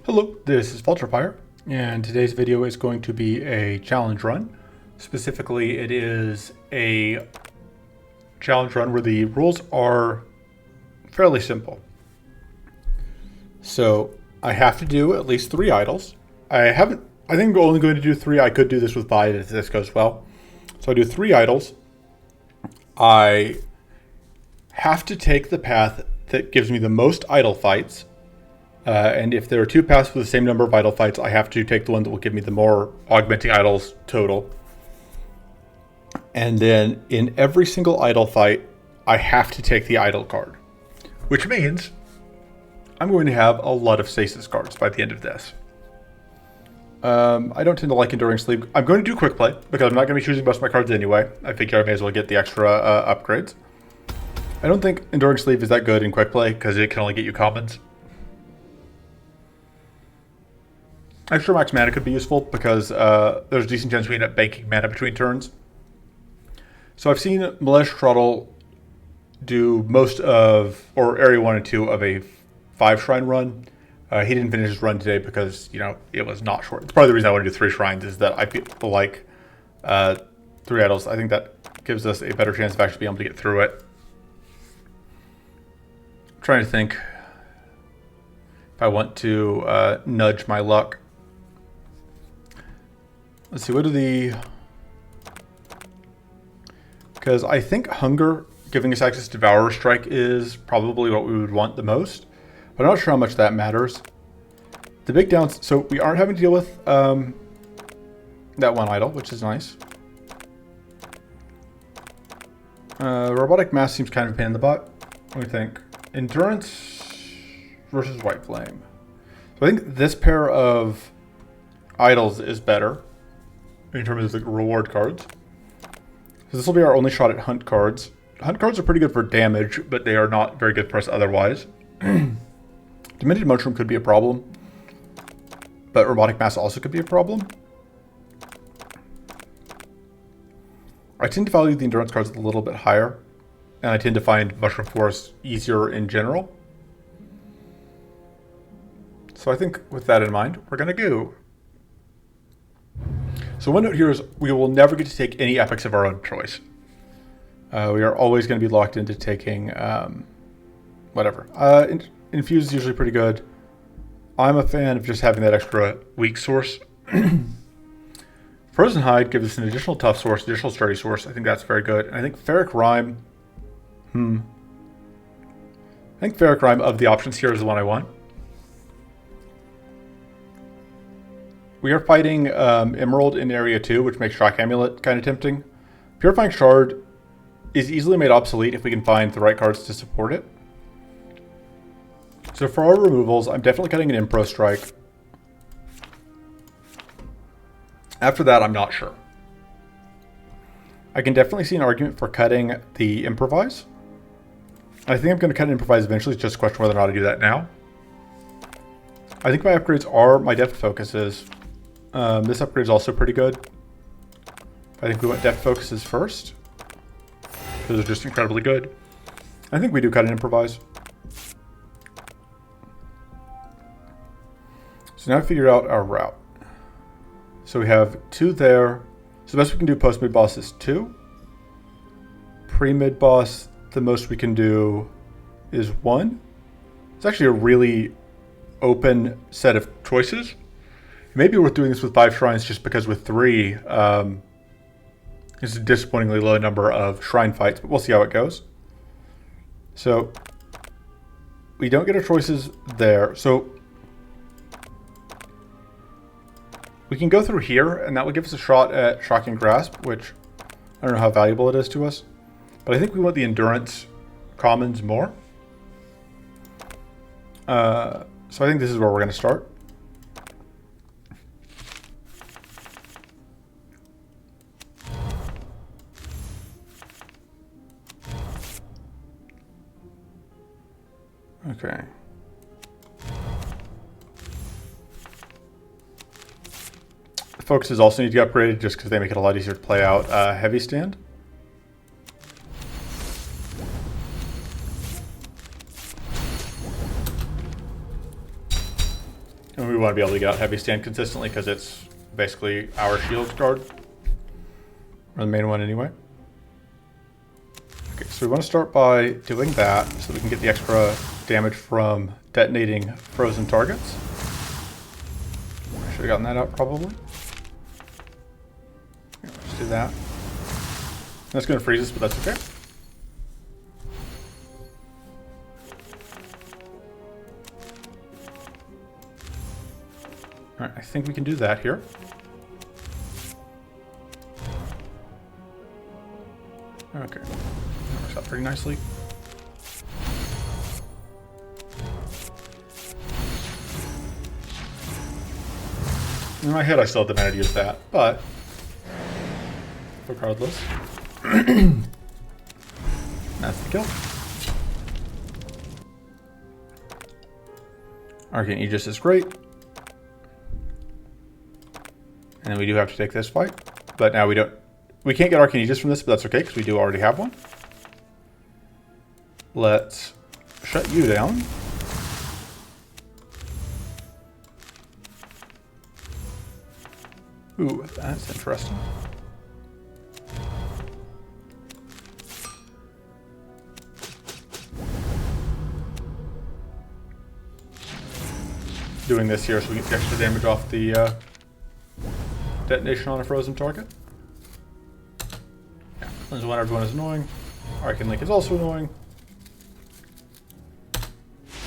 Hello, this is Vulturefire, and today's video is going to be a challenge run. Specifically, it is a challenge run where the rules are fairly simple. So I have to do at least 3 idols. I think I'm only going to do 3. I could do this with 5 if this goes well. So I do 3 idols. I have to take the path that gives me the most idol fights. And if there are 2 paths with the same number of idol fights, I have to take the one that will give me the more augmenting idols total. And then in every single idol fight, I have to take the idol card. Which means I'm going to have a lot of Stasis cards by the end of this. I don't tend to like Enduring Sleep. I'm going to do Quick Play, because I'm not going to be choosing most of my cards anyway. I figure I may as well get the extra upgrades. I don't think Enduring Sleep is that good in Quick Play, because it can only get you commons. Extra max mana could be useful because there's a decent chance we end up banking mana between turns. So I've seen Malesh Trottle do most of, or area 1 and 2 of a 5 shrine run. He didn't finish his run today because, it was not short. It's probably the reason I want to do 3 shrines is that I feel like 3 idols. I think that gives us a better chance of actually being able to get through it. I'm trying to think if I want to nudge my luck. Let's see, what are the... Because I think Hunger, giving us access to Devourer Strike, is probably what we would want the most. But I'm not sure how much that matters. The big downs... So we aren't having to deal with that 1 idol, which is nice. Robotic Mass seems kind of a pain in the butt. What do you think? Endurance versus White Flame. So I think this pair of idols is better in terms of the reward cards. So this will be our only shot at hunt cards. Hunt cards are pretty good for damage, but they are not very good for us otherwise. Demented Mushroom could be a problem, but Robotic Mass also could be a problem. I tend to value the endurance cards a little bit higher, and I tend to find Mushroom Forest easier in general. So I think with that in mind, we're going to go. So one note here is we will never get to take any epics of our own choice. We are always going to be locked into taking whatever. Infuse is usually pretty good. I'm a fan of just having that extra weak source. Frozen Hide gives us an additional tough source, additional sturdy source. I think that's very good. And I think Ferric Rime. I think Ferric Rime of the options here is the one I want. We are fighting Emerald in Area 2, which makes Shock Amulet kind of tempting. Purifying Shard is easily made obsolete if we can find the right cards to support it. So for our removals, I'm definitely cutting an Impro Strike. After that, I'm not sure. I can definitely see an argument for cutting the Improvise. I think I'm going to cut an Improvise eventually. It's just a question whether or not I do that now. I think my upgrades are my Depth Focuses. This upgrade is also pretty good. I think we want Depth Focuses first. Those are just incredibly good. I think we do cut an Improvise. So now I figured out our route. So we have 2 there. So the best we can do post-mid boss is 2. Pre-mid boss, the most we can do is 1. It's actually a really open set of choices. Maybe worth doing this with 5 shrines just because with 3, it's a disappointingly low number of shrine fights, but we'll see how it goes. So we don't get our choices there. So we can go through here, and that would give us a shot at Shocking Grasp, which I don't know how valuable it is to us. But I think we want the Endurance commons more. So I think this is where we're going to start. Okay. Focuses also need to get upgraded just because they make it a lot easier to play out Heavy Stand. And we want to be able to get out heavy stand consistently because it's basically our shield guard. Or the main one anyway. Okay, so we want to start by doing that so we can get the extra damage from detonating frozen targets. I should have gotten that out probably. Yeah, let's do that. That's going to freeze us, but that's okay. Alright, I think we can do that here. Okay, that works out pretty nicely. In my head, I still have the mana to use that, but regardless, that's the kill. Arcane Aegis is great. And then we do have to take this fight, but now we can't get Arcane Aegis from this, but that's okay because we do already have one. Let's shut you down. Ooh, that's interesting. Doing this here so we get the extra damage off the detonation on a frozen target. Yeah, this is when everyone is annoying. Arcane Link is also annoying.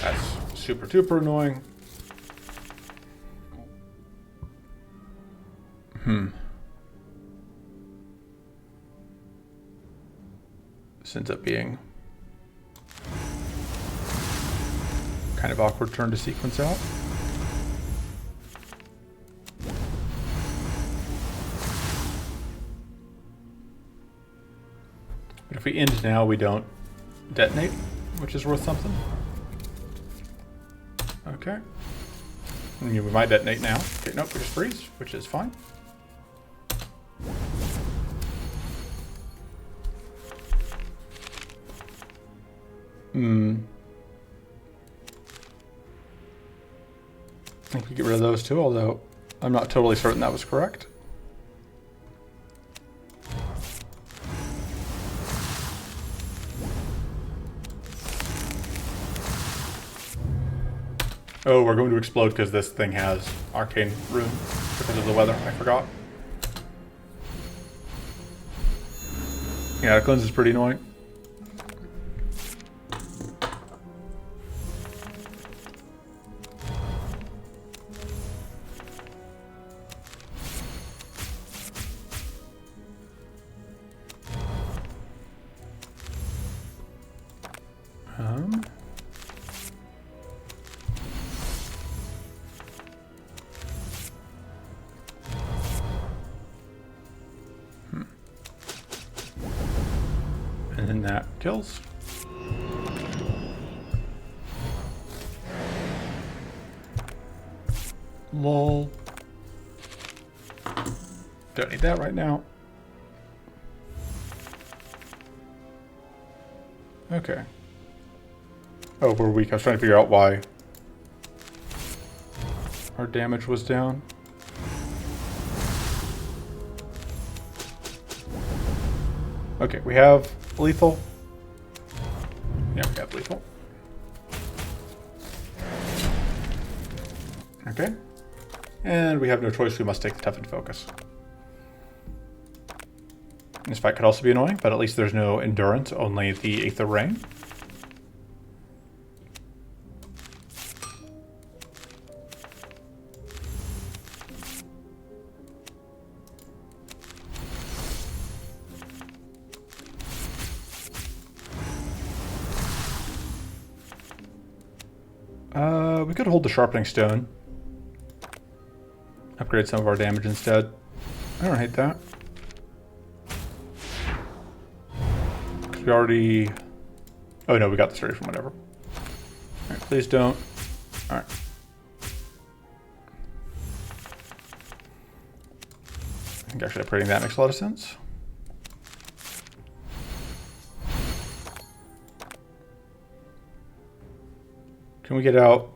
That's super duper annoying. This ends up being kind of awkward turn to sequence out. But if we end now, we don't detonate, which is worth something. Okay. And we might detonate now. Okay, nope, we just freeze, which is fine. I think we get rid of those too, although I'm not totally certain that was correct. Oh, we're going to explode because this thing has arcane rune because of the weather. I forgot. Yeah, cleanse is pretty annoying. And then that kills. Lol. Don't need that right now. Okay. Oh, we're weak. I was trying to figure out why our damage was down. Okay, we have lethal. Yeah, we have lethal. Okay. And we have no choice. We must take the toughened focus. This fight could also be annoying, but at least there's no endurance, only the Aether Rain. We could hold the Sharpening Stone. Upgrade some of our damage instead. I don't hate that. Because we already... Oh no, we got this ready from whatever. Alright, please don't. Alright. I think actually upgrading that makes a lot of sense. Can we get out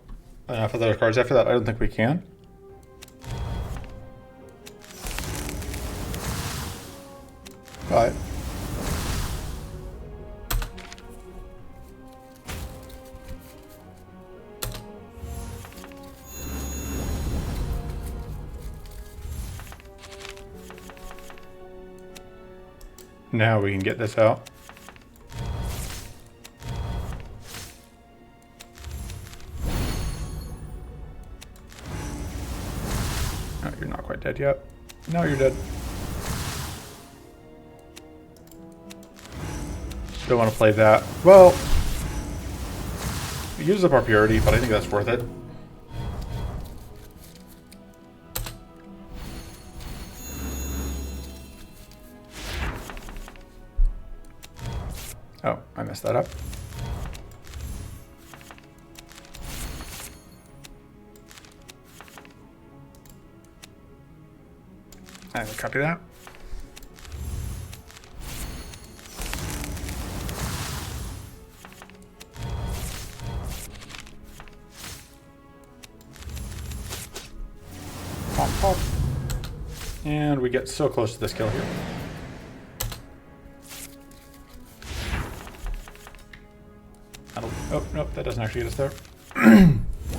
enough of those cards after that. I don't think we can. But now we can get this out. Oh, you're not quite dead yet. No, you're dead. Don't want to play that. Well, we use up our purity, but I think that's worth it. Oh, I messed that up. I will copy that. Pop, pop. And we get so close to this kill here. Oh, nope, that doesn't actually get us there.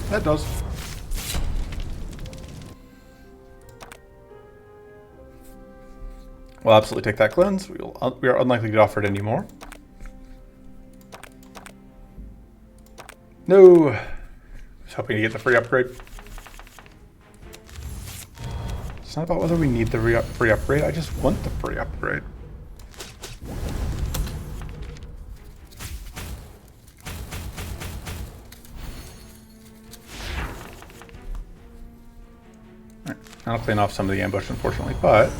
That does. We'll absolutely take that cleanse. We are unlikely to get offered any more. No! I was hoping to get the free upgrade. It's not about whether we need the free upgrade, I just want the free upgrade. Alright, I'll clean off some of the ambush, unfortunately, but I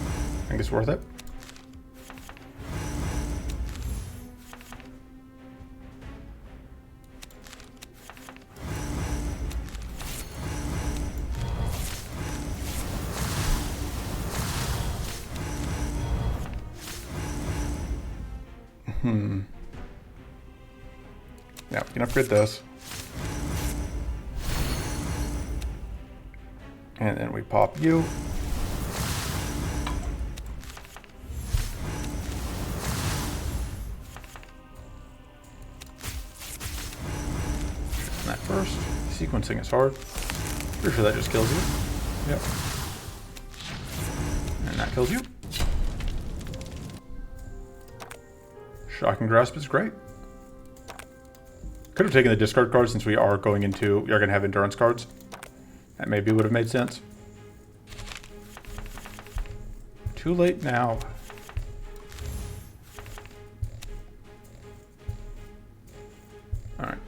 think it's worth it. Yeah, we can upgrade this. And then we pop you. That first. Sequencing is hard. Pretty sure that just kills you. Yep. And that kills you. Shocking Grasp is great. Could have taken the discard card since we are going to have endurance cards. That maybe would have made sense. Too late now. Alright.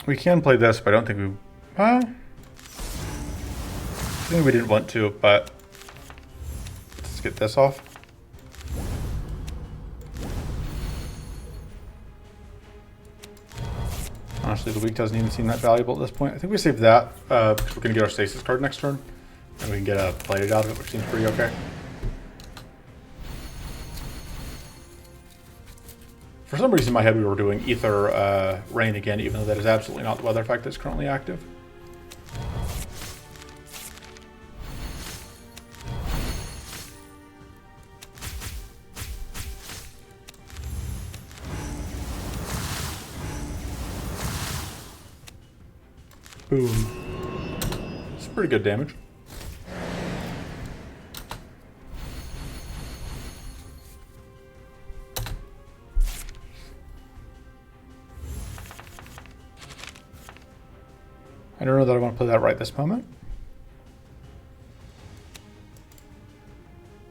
We can play this, but I don't think we... Well... I think we didn't want to, but... Let's get this off. Honestly, the week doesn't even seem that valuable at this point. I think we saved that, because we're going to get our Stasis card next turn. And we can get a plated out of it, which seems pretty okay. For some reason in my head we were doing Ether Rain again, even though that is absolutely not the weather effect that's currently active. Boom. It's pretty good damage. I don't know that I want to play that right this moment.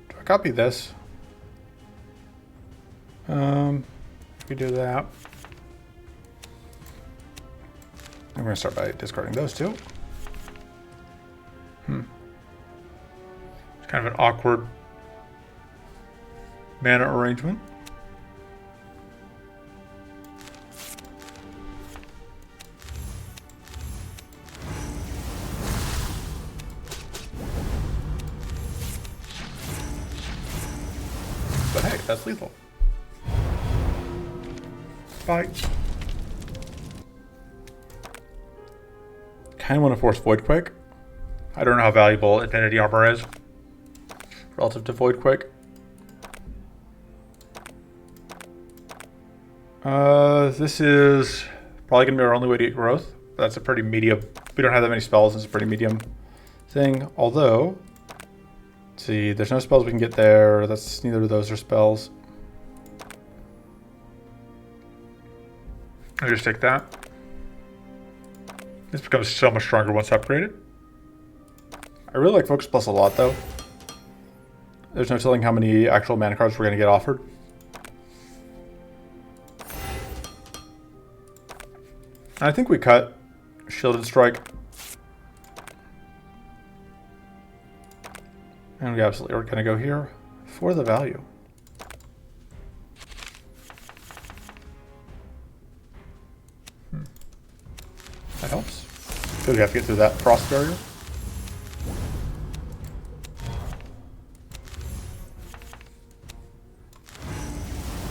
Do I copy this? If we do that, I'm going to start by discarding those two. It's kind of an awkward mana arrangement. that's lethal. Bye. Kind of want to force Void Quake. I don't know how valuable Infinity Armor is relative to Void Quake. This is probably going to be our only way to get growth. That's a pretty medium. We don't have that many spells. It's a pretty medium thing. Although, let's see, there's no spells we can get there. That's neither of those are spells. I just take that. This becomes so much stronger once upgraded. I really like Focus Plus a lot, though. There's no telling how many actual mana cards we're going to get offered. I think we cut Shielded Strike. And we absolutely are going to go here for the value. That helps. Because we have to get through that frost barrier.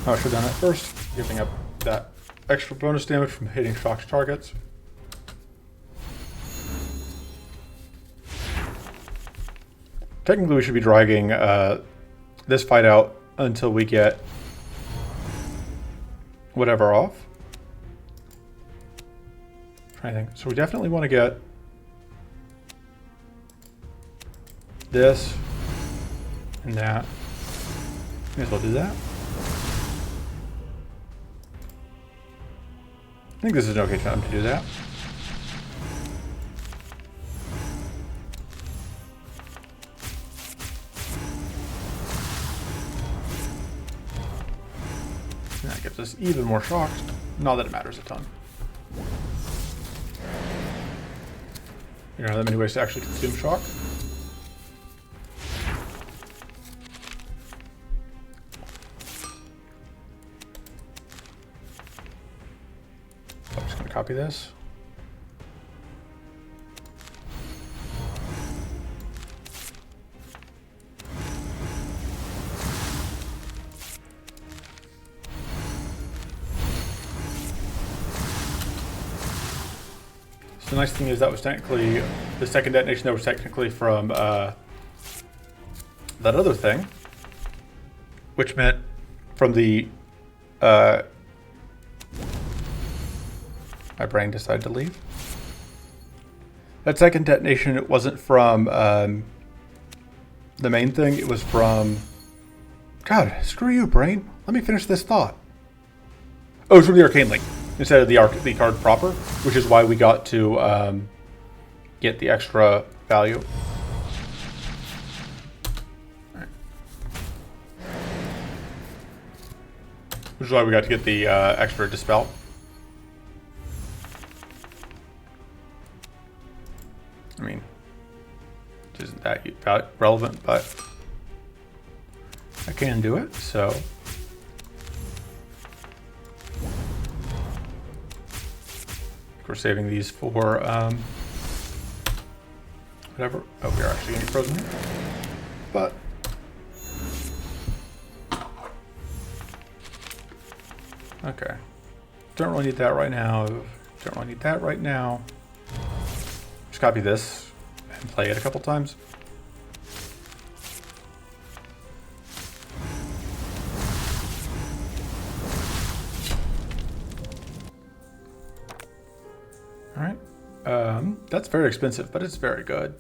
Oh, I should have done that first, giving up that extra bonus damage from hitting shocked targets. Technically, we should be dragging this fight out until we get whatever off. I think so. We definitely want to get this and that. May as well do that. I think this is an okay time to do that. And that gives us even more shocks. Not that it matters a ton. You don't have that many ways to actually consume shock. I'm just going to copy this. The nice thing is that was technically, the second detonation that was technically from that other thing, which meant from the, my brain decided to leave. That second detonation, it wasn't from the main thing, it was from, God, screw you, brain. Let me finish this thought. Oh, it's from the Arcane Link. Instead of the card proper, which is why we got to get the extra value. Right. Which is why we got to get the extra Dispel. I mean, it isn't that relevant, but I can do it, so... We're saving these for whatever. Oh, we're actually going to be frozen here. But okay, don't really need that right now. Don't really need that right now. Just copy this and play it a couple times. Alright, that's very expensive, but it's very good.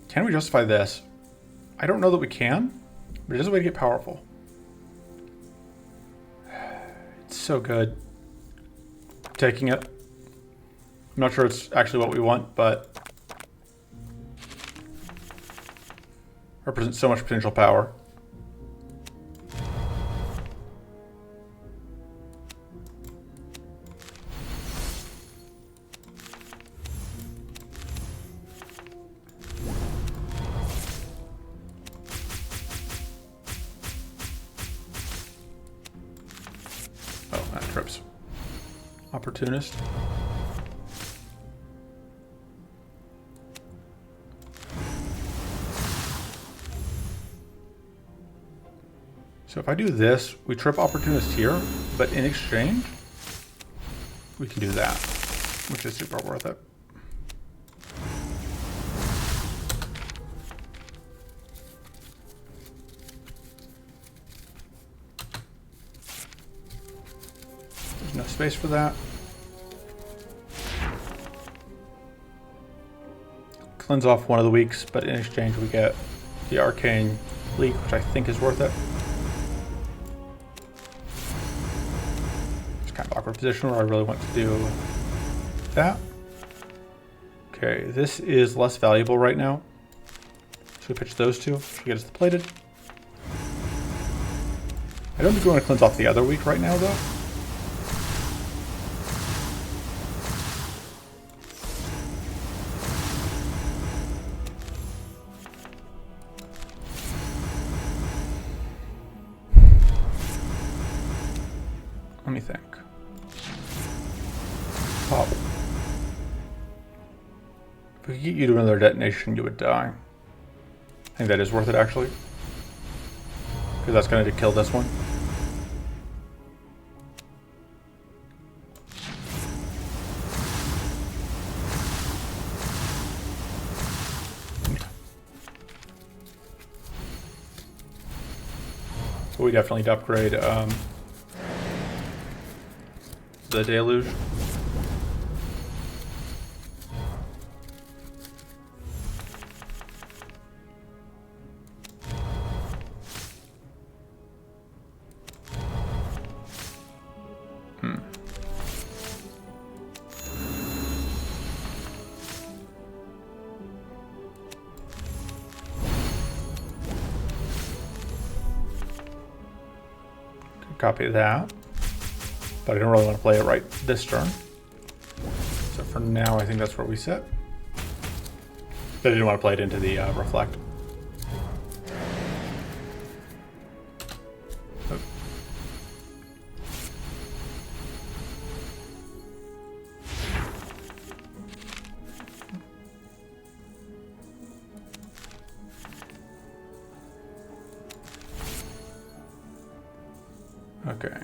Can we justify this? I don't know that we can, but it is a way to get powerful. It's so good. Taking it. I'm not sure it's actually what we want, but represents so much potential power. Trips. Opportunist. So if I do this, we trip Opportunist here, but in exchange, we can do that, which is super worth it. There's no space for that. Cleanse off one of the weeks, but in exchange we get the Arcane Leak, which I think is worth it. It's kind of awkward position where I really want to do that. Okay, this is less valuable right now. So we pitch those two, which will get us the plated. I don't think we want to cleanse off the other week right now, though. Let me think. Pop. If we could get you to another detonation, you would die. I think that is worth it, actually. Because that's going to kill this one. So we definitely need to upgrade the Deluge. Copy that, but I don't really want to play it right this turn. So for now, I think that's where we sit. But I didn't want to play it into the Reflect. Oh. Okay.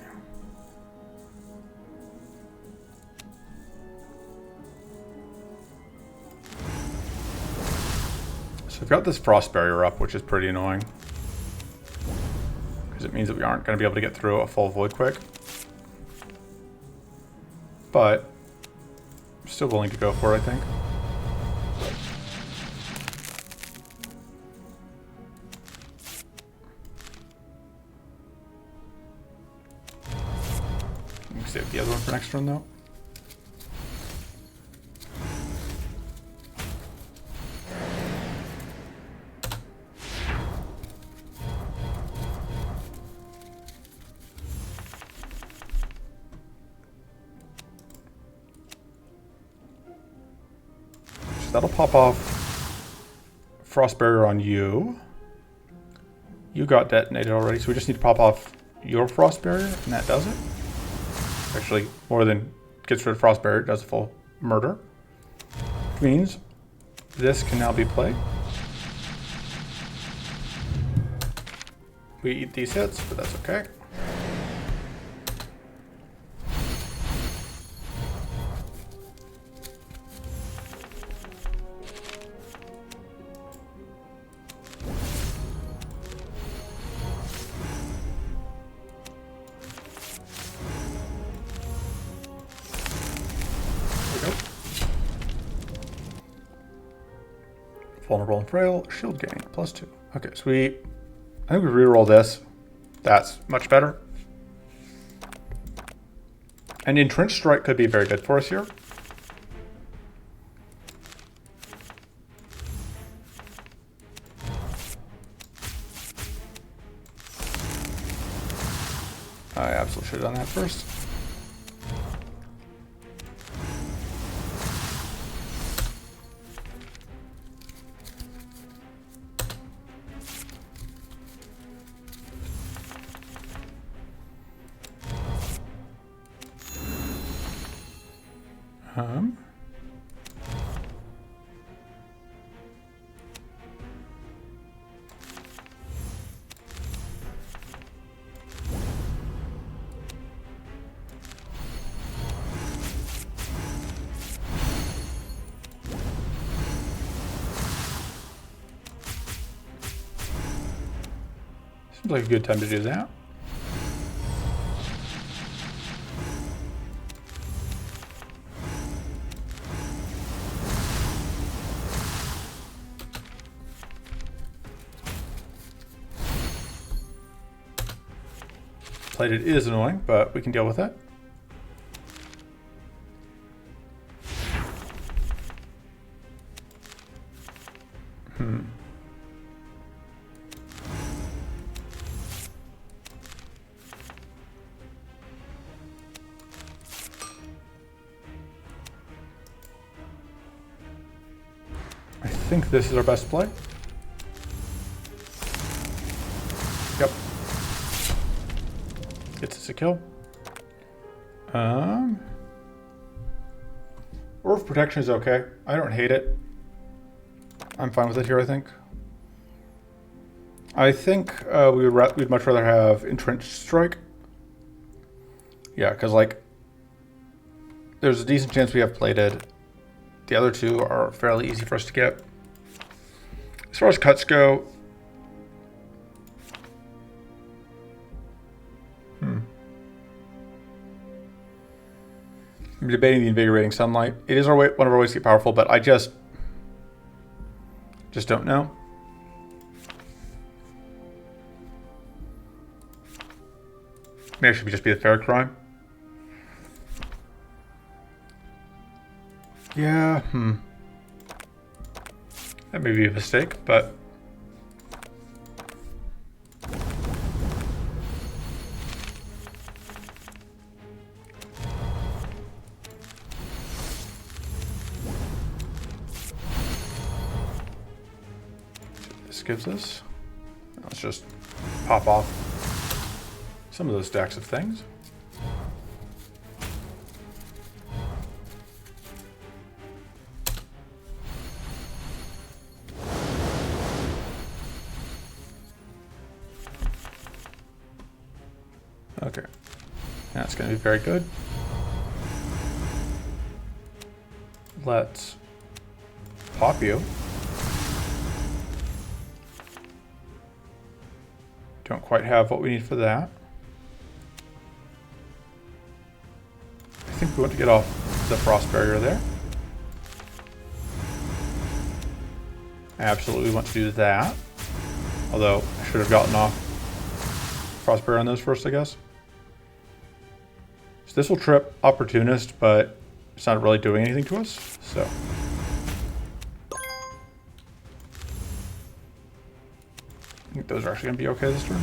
So we've got this Frost Barrier up, which is pretty annoying. Because it means that we aren't going to be able to get through a full Void quick. But I'm still willing to go for it, I think. Save the other one for next turn, though. So that'll pop off Frost Barrier on you. You got detonated already, so we just need to pop off your Frost Barrier, and that does it. Actually, more than gets rid of Frost Barrier, it does a full murder. Which means this can now be played. We eat these hits, but that's okay. Vulnerable and Frail, Shield Gain, +2. Okay, so I think we reroll this. That's much better. And Entrenched Strike could be very good for us here. I absolutely should have done that first. Seems like a good time to do that. Plated is annoying, but we can deal with it. I think this is our best play. Yep. Gets us a kill. Orb protection is okay. I don't hate it. I'm fine with it here, I think. We'd much rather have entrenched strike. Yeah, because like there's a decent chance we have plated. The other two are fairly easy for us to get. As far as cuts go, I'm debating the invigorating sunlight. It is one of our ways to get powerful, but I just don't know. Maybe it should just be the fair crime. Yeah, that may be a mistake, but this gives us. Let's just pop off some of those stacks of things. Okay, that's going to be very good. Let's pop you. Don't quite have what we need for that. I think we want to get off the frost barrier there. I absolutely want to do that. Although I should have gotten off frost barrier on those first, I guess. So this will trip Opportunist, but it's not really doing anything to us, so. I think those are actually going to be okay this turn.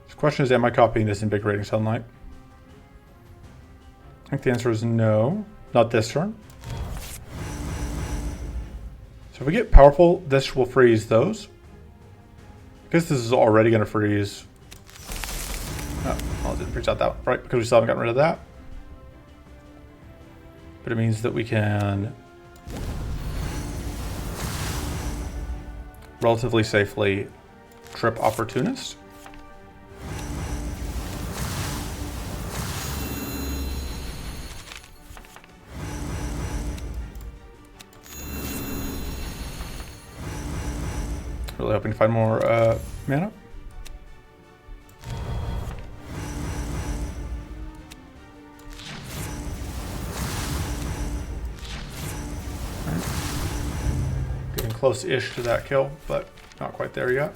The question is, am I copying this invigorating sunlight? I think the answer is no, not this turn. So if we get powerful, this will freeze those. I guess this is already going to freeze. Oh, well, it didn't freeze out that one, right? Because we still haven't gotten rid of that. But it means that we can relatively safely trip Opportunist. Really hoping to find more mana. Getting close-ish to that kill, but not quite there yet.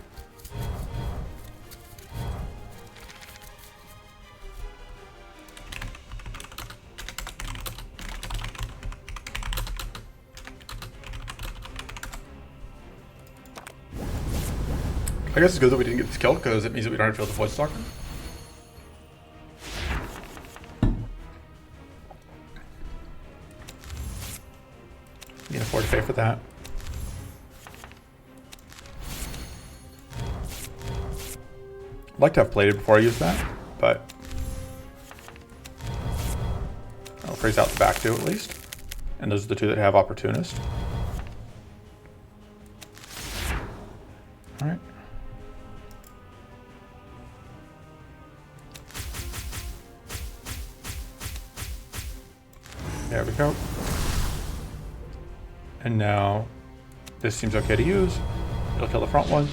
I guess it's good that we didn't get this kill because it means that we don't have to field the Void Stalker. We can afford to pay for that. I'd like to have plated before I use that, but I'll freeze out the back two at least. And those are the two that have Opportunist. All right. There we go. And now This seems okay to use. It'll kill the front one.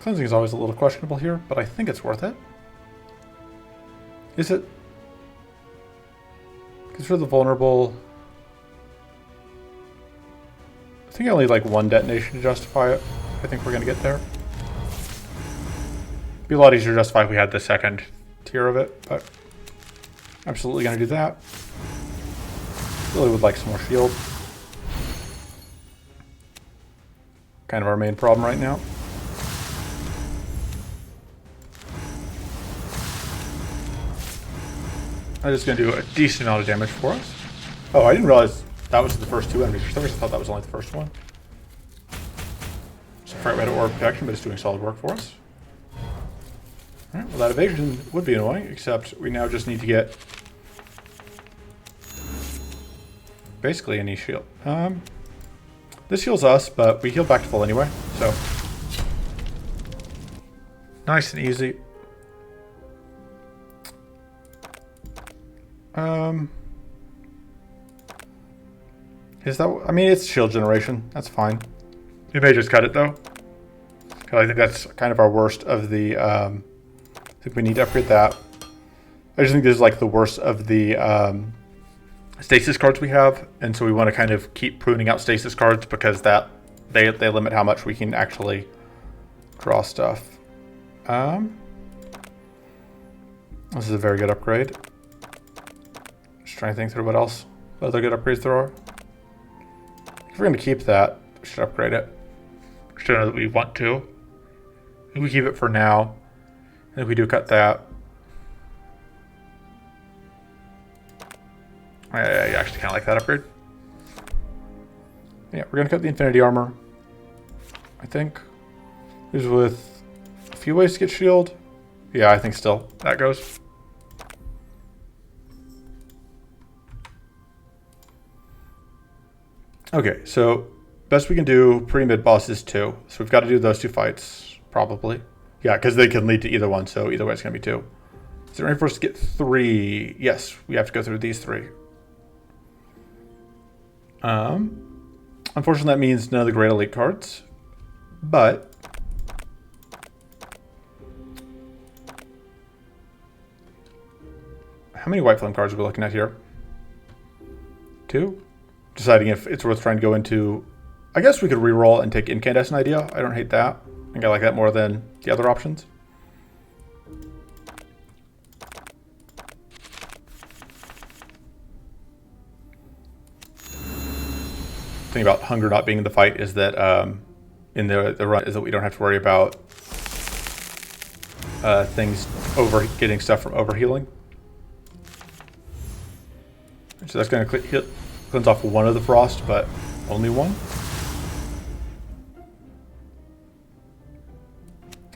Cleansing is always a little questionable here, but I think it's worth it. Is it? Consider the vulnerable. I think I only like one detonation to justify it. I think we're going to get there. It'd be a lot easier to justify if we had the second tier of it, but absolutely going to do that. Really would like some more shield. Kind of our main problem right now. I'm just going to do a decent amount of damage for us. Oh, I didn't realize that was the first two enemies. For some reason I thought that was only the first one. So Fright Red Orb protection, but it's doing solid work for us. Alright, well that evasion would be annoying, except we now just need to get basically any shield. This heals us, but we heal back to full anyway, so nice and easy. Is that? I mean, it's shield generation. That's fine. We may just cut it though, because I think that's kind of our worst of the. I think we need to upgrade that. I just think this is like the worst of the stasis cards we have, and so we want to kind of keep pruning out stasis cards because that they limit how much we can actually draw stuff. This is a very good upgrade. Just trying to think through what else other good upgrades there are. If we're going to keep that, we should upgrade it. We should know that we want to. I think we keep it for now. And if we do cut that, I actually kind of like that upgrade. Yeah, we're going to cut the Infinity Armor. I think. There's with a few ways to get shield. Yeah, I think still that goes. Okay, so best we can do pre-mid boss is 2. So we've got to do those 2 fights, probably. Yeah, because they can lead to either one, so either way it's going to be 2. Is it ready for us to get 3? Yes, we have to go through these 3. Unfortunately, that means none of the Great Elite cards. But how many White Flame cards are we looking at here? 2? Deciding if it's worth trying to go into. I guess we could reroll and take Incandescent Idea. I don't hate that. I think I like that more than the other options. The thing about Hunger not being in the fight is that in the run is that we don't have to worry about things getting stuff from overhealing. So that's going to cleanse off one of the frost, but only one.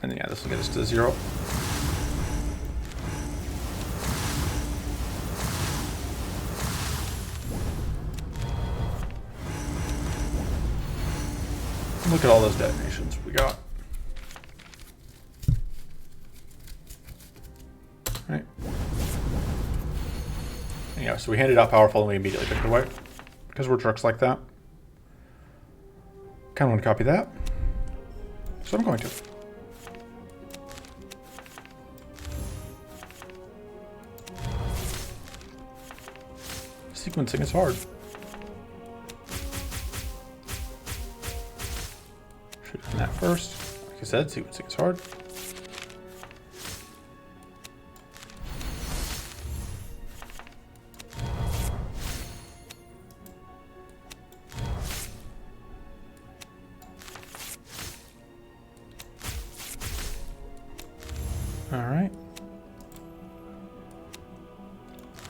And yeah, this will get us to 0. Look at all those detonations we got. Right. Yeah, so we handed out powerful and we immediately took it away. Because we're jerks like that. Kind of want to copy that. So I'm going to. Sequencing is hard. Should have done that first. Like I said, sequencing is hard. All right.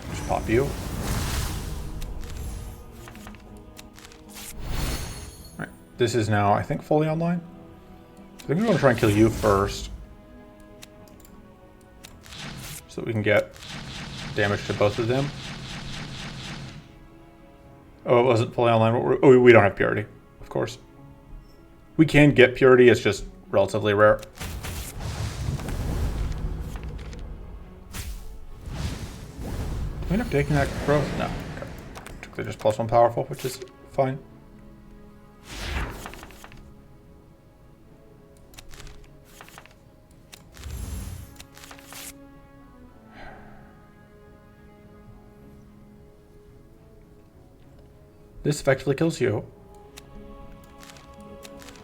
Just pop you. All right. This is now, I think, fully online. I think we want to try and kill you first, so that we can get damage to both of them. Oh, it wasn't fully online. Oh, we don't have purity, of course. We can get purity, it's just relatively rare. Do we end up taking that growth? No. Okay. They're just +1 powerful, which is fine. This effectively kills you.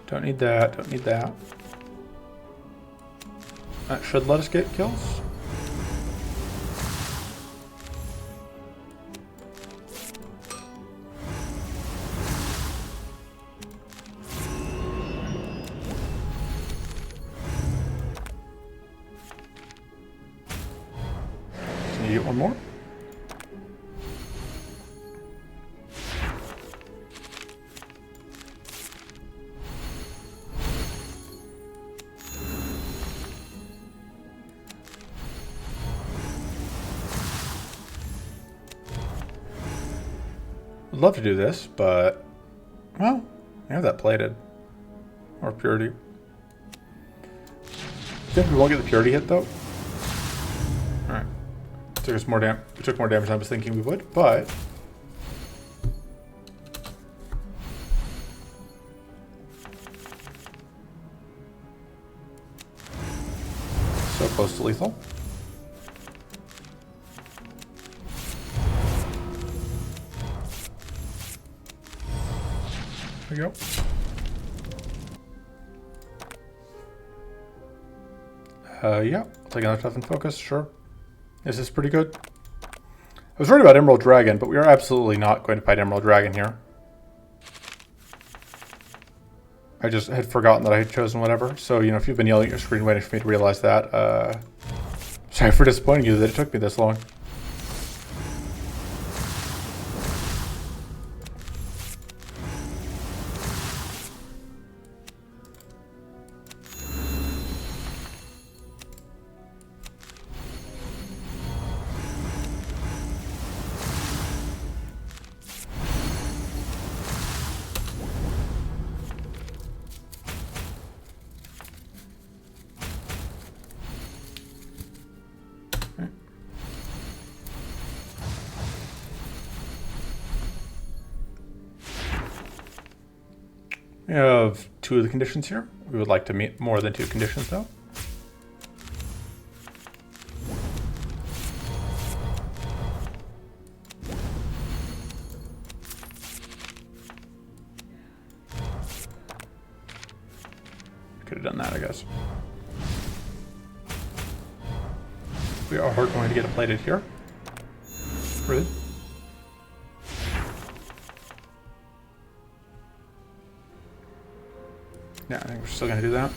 Don't need that, don't need that. That should let us get kills. Just need to get one more. I'd love to do this, but, well, I have that plated. Or purity. I think we won't get the purity hit, though. Alright. Took us more we took more damage than I was thinking we would, but... so close to lethal. There we go. Yeah, I'll take another toughen focus, sure. This is pretty good. I was worried about Emerald Dragon, but we are absolutely not going to fight Emerald Dragon here. I just had forgotten that I had chosen whatever. So, you know, if you've been yelling at your screen waiting for me to realize that, sorry for disappointing you that it took me this long. We have 2 of the conditions here. We would like to meet more than 2 conditions, though. Could have done that, I guess. We are going to get it plated here. Rude. Yeah, I think we're still going to do that.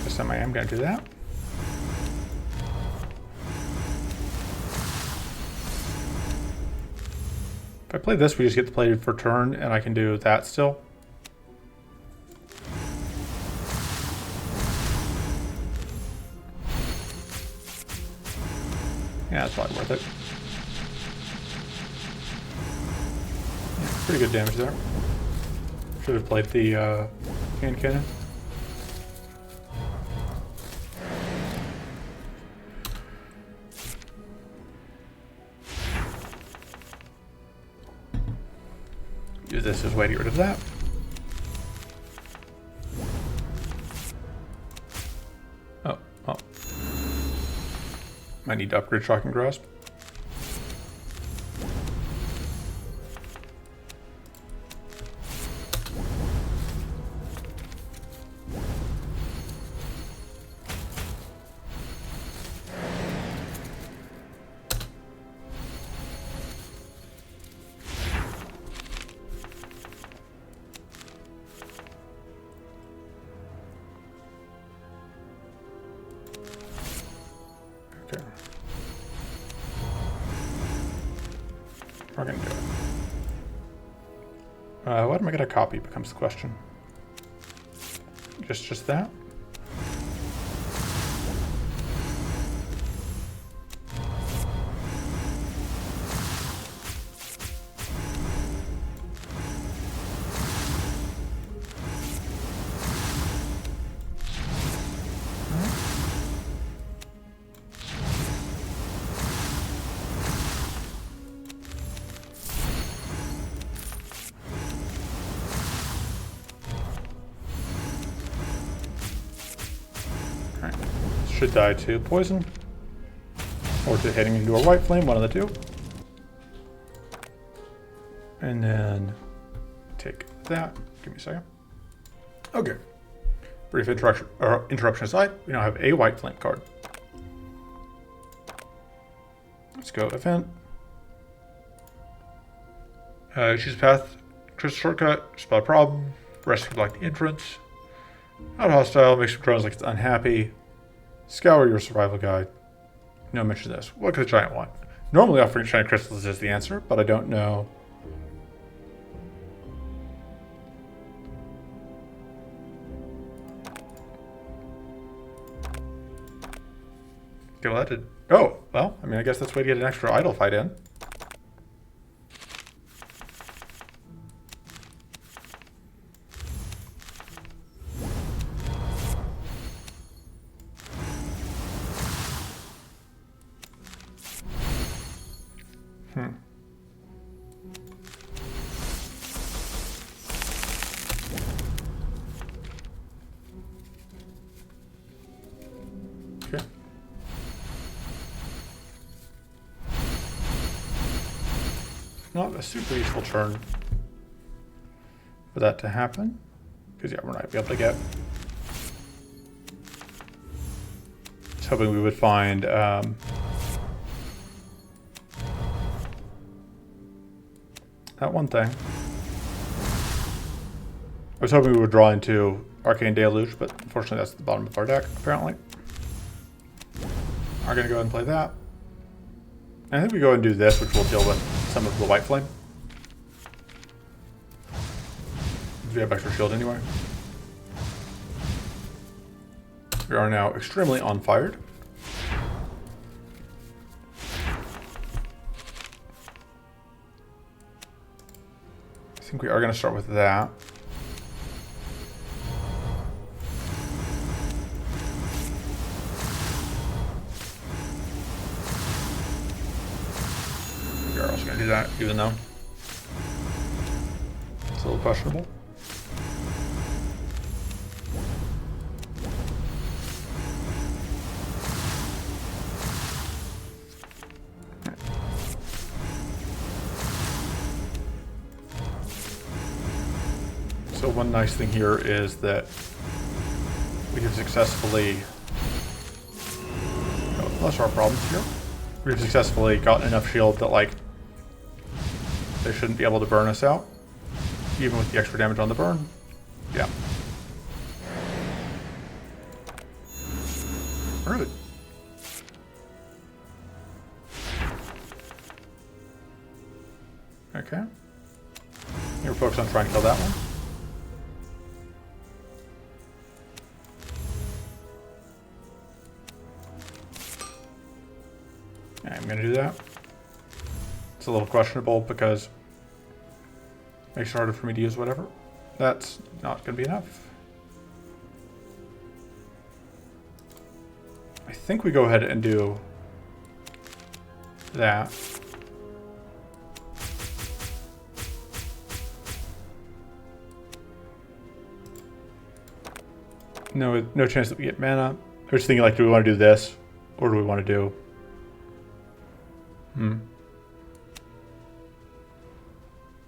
This time I am going to do that. If I play this, we just get the plated for turn, and I can do that still. Yeah, that's probably worth it. Pretty good damage there. Should have played the hand cannon. Use this as a way to get rid of that. Oh. Might need to upgrade Shocking Grasp. Okay. We're gonna do it. What am I gonna copy becomes the question. just that. Should die to poison or to hitting into a white flame, one of the two. And then take that. Give me a second. Okay. Brief interruption aside, we now have a white flame card. Let's go event. Choose path, crystal shortcut, spot problem, rescue block the entrance. Not hostile, makes your drones like it's unhappy. Scour your survival guide. No mention of this. What could the giant want? Normally offering shiny crystals is the answer, but I don't know. Okay, well that did... Oh, well, I mean, I guess that's a way to get an extra idle fight in. Okay. Not a super useful turn for that to happen. Because, yeah, we're not going to be able to get... I was hoping we would find... that one thing. I was hoping we would draw into Arcane Deluge, but unfortunately that's at the bottom of our deck, apparently. We're going to go ahead and play that. And I think we go and do this, which will deal with some of the white flame. We have extra shield anyway. We are now extremely on-fired. I think we are going to start with that. We are also going to do that, even though it's a little questionable. So one nice thing here is that we have successfully, less of our problems here, we've successfully gotten enough shield that like they shouldn't be able to burn us out, even with the extra damage on the burn. Yeah. Alright. Okay. You're focused on trying to kill that one. I'm going to do that. It's a little questionable because it makes it harder for me to use whatever. That's not going to be enough. I think we go ahead and do that. No chance that we get mana. I was thinking, like, do we want to do this? Or do we want to do...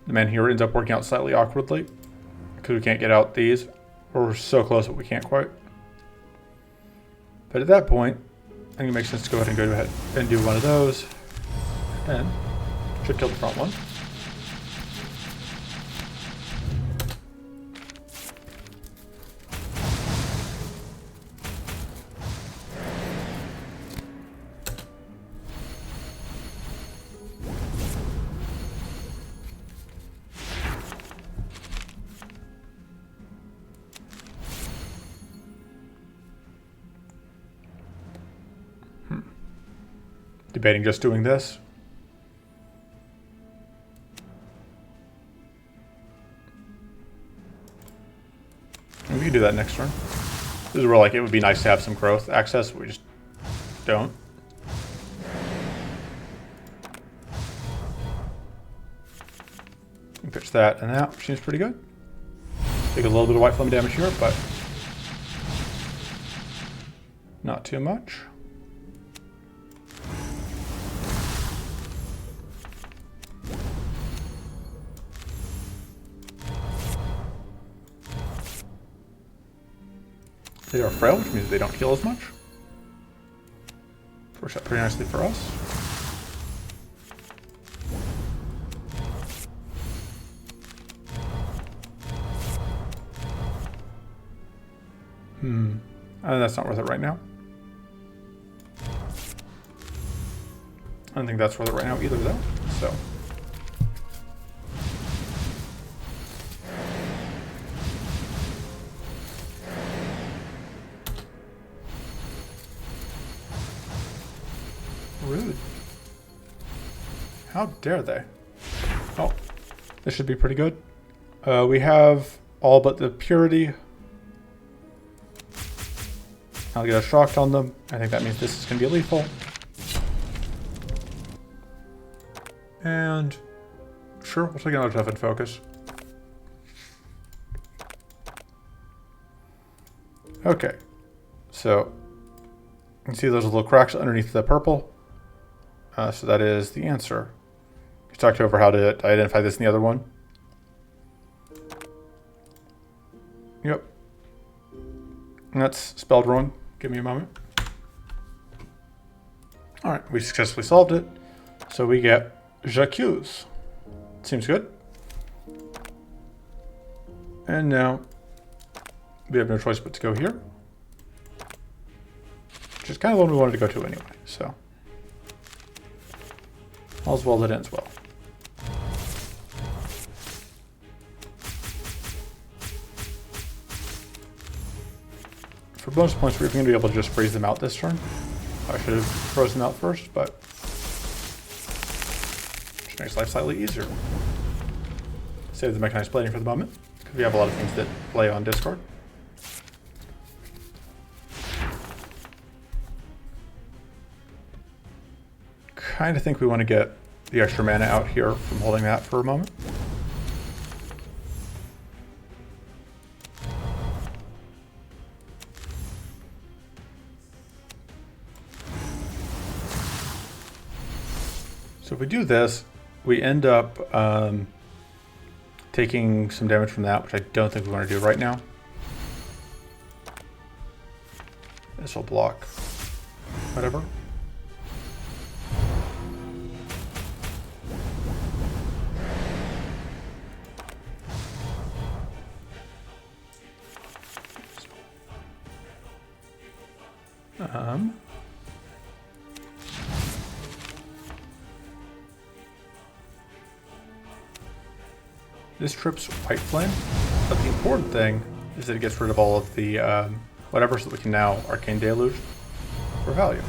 The man here ends up working out slightly awkwardly. Because we can't get out these. Or we're so close that we can't quite. But at that point, I think it makes sense to go ahead and do one of those. And should kill the front one. debating just doing this. And we can do that next turn. This is where like it would be nice to have some growth access, but we just don't. We can pitch that and that, which seems pretty good. Take a little bit of white flame damage here, but not too much. They are frail, which means they don't heal as much. Works out pretty nicely for us. That's not worth it right now. I don't think that's worth it right now either, though. So. Rude. How dare they? Oh, this should be pretty good. We have all but the purity. I'll get a shocked on them. I think that means this is going to be lethal. And sure, we'll take another toughened focus. Okay, so you can see those little cracks underneath the purple. So that is the answer. We talked over how to identify this in the other one. Yep. And that's spelled wrong. Give me a moment. Alright, we successfully solved it. So we get J'accuse. Seems good. And now we have no choice but to go here. Which is kind of the one we wanted to go to anyway, so. All's well that ends well. For bonus points, we're going to be able to just freeze them out this turn. I should have frozen them out first, but which makes life slightly easier. Save the mechanized plating for the moment, because we have a lot of things that play on discard. Kind of think we want to get the extra mana out here from holding that for a moment. So if we do this, we end up taking some damage from that, which I don't think we want to do right now. This will block whatever. This trips White Flame, but the important thing is that it gets rid of all of the whatever, so that we can now Arcane Deluge for value.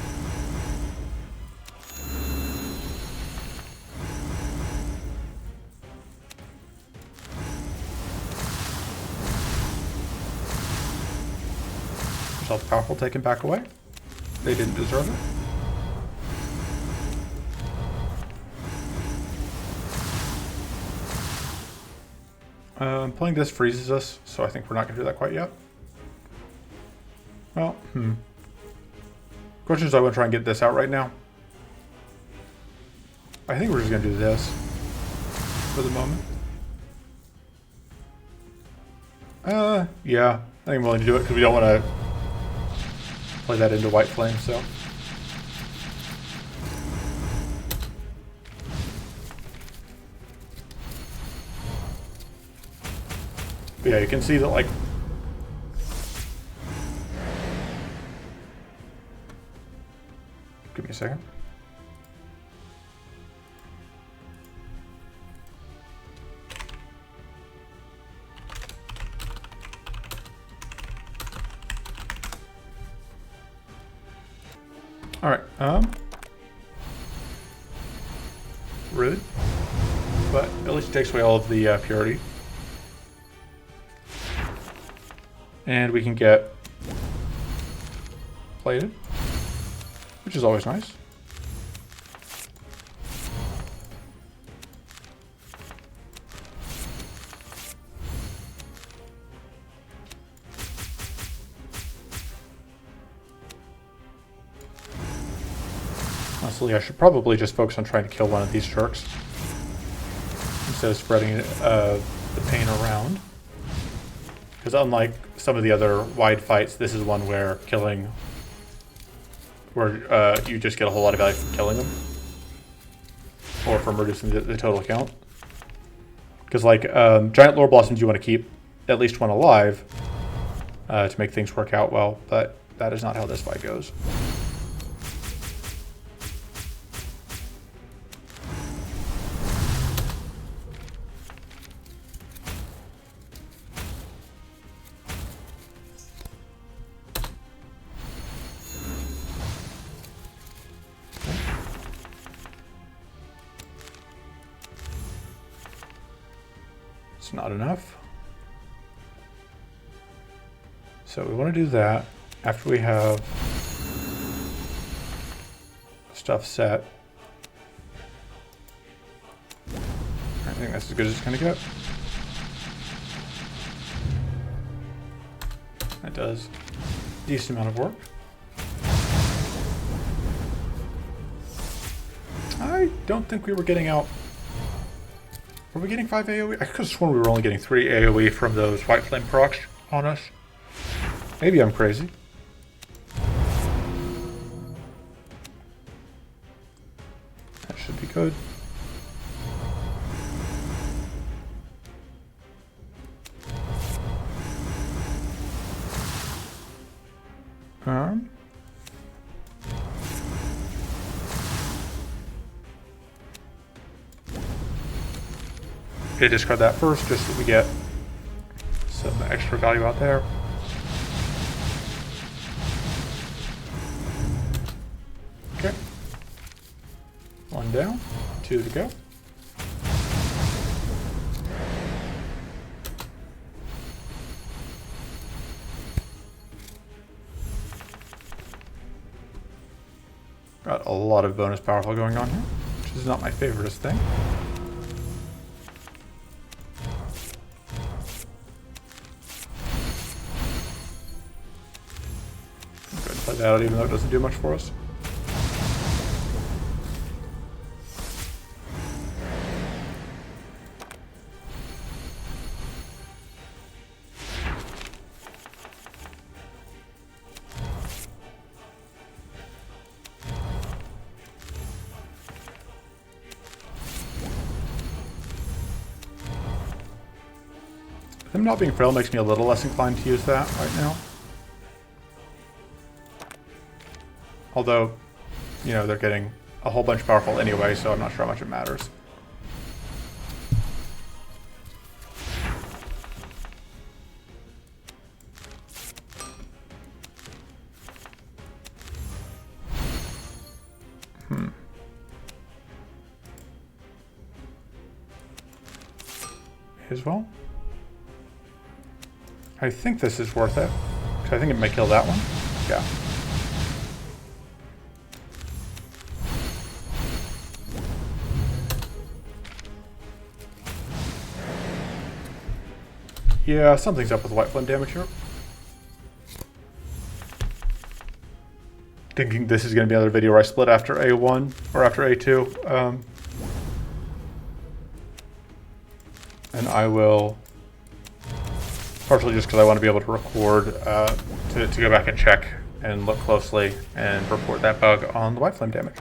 All the powerful taken back away. They didn't deserve it. Playing this freezes us, so I think we're not going to do that quite yet. Well, Question is, I want to try and get this out right now. I think we're just going to do this for the moment. Yeah, I think I'm willing to do it because we don't want to play that into White Flame, so. But yeah, you can see that, like, give me a second. All right. rude. But at least it takes away all of the purity. And we can get plated, which is always nice. Honestly, I should probably just focus on trying to kill one of these sharks instead of spreading the pain around. Because unlike some of the other wide fights, this is one where you just get a whole lot of value from killing them. Or from reducing the total count. Because like, giant lore blossoms you want to keep at least one alive to make things work out well, but that is not how this fight goes. It's not enough. So we want to do that after we have stuff set. I think that's as good as it's going to get. That does a decent amount of work. I don't think we were getting out. Were we getting 5 AoE? I could have sworn we were only getting 3 AoE from those white flame procs on us. Maybe I'm crazy. That should be good. Okay, discard that first, just so we get some extra value out there. Okay. 1 down, 2 to go. Got a lot of bonus powerful going on here, which is not my favoriteest thing. Play that out even though it doesn't do much for us. Them not being frail makes me a little less inclined to use that right now. Although, you know, they're getting a whole bunch powerful anyway, so I'm not sure how much it matters. As well. I think this is worth it, because I think it might kill that one. Yeah. Yeah, something's up with white flame damage here. Thinking this is going to be another video where I split after A1 or after A2. And I will, partially just because I want to be able to record, to go back and check and look closely and report that bug on the white flame damage.